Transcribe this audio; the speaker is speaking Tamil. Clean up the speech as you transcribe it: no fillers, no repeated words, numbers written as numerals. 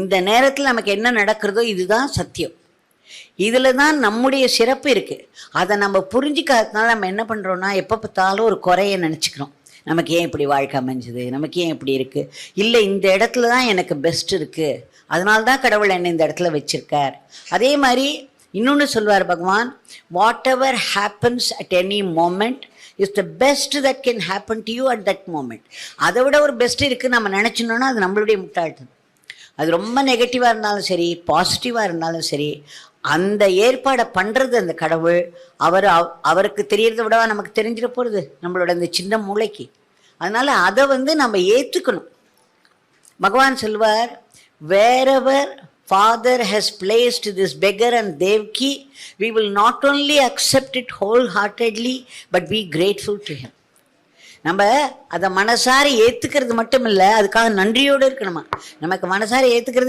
இந்த நேரத்தில் நமக்கு என்ன நடக்கிறதோ இதுதான் சத்தியம். இதில் தான் நம்முடைய சிறப்பு இருக்குது. அதை நம்ம புரிஞ்சிக்காததுனால நம்ம என்ன பண்ணுறோன்னா, எப்போ பார்த்தாலும் ஒரு குறைய நினச்சிக்கிறோம். நமக்கு ஏன் இப்படி வாழ்க்கை அமைஞ்சுது, நமக்கு ஏன் இப்படி இருக்குது, இல்லை இந்த இடத்துல தான் எனக்கு பெஸ்ட் இருக்குது, அதனால தான் கடவுள் என்னை இந்த இடத்துல வச்சுருக்கார். அதே மாதிரி இன்னொன்று சொல்வார் பகவான், what ever happens at any moment is the best that can happen to you at that moment. அதை விட ஒரு பெஸ்ட் இருக்குது நம்ம நினச்சினோன்னா அது நம்மளுடைய முட்டாள்தனம். அது ரொம்ப நெகட்டிவாக இருந்தாலும் சரி, பாசிட்டிவாக இருந்தாலும் சரி, அந்த ஏற்பாடை பண்ணுறது அந்த கடவுள். அவருக்கு தெரியறத விடவா நமக்கு தெரிஞ்சிட போகிறது நம்மளோட இந்த சின்ன மூளைக்கு. அதனால் அதை நம்ம ஏற்றுக்கணும். பகவான் சொல்வார், wherever Father has placed this beggar and Devaki, we will not only accept it wholeheartedly but be grateful to him. நம்ம அதை மனசார ஏற்றுக்கிறது மட்டும் இல்லை, அதுக்காக நன்றியோடு இருக்கணுமா. நமக்கு மனசார ஏற்றுக்கிறது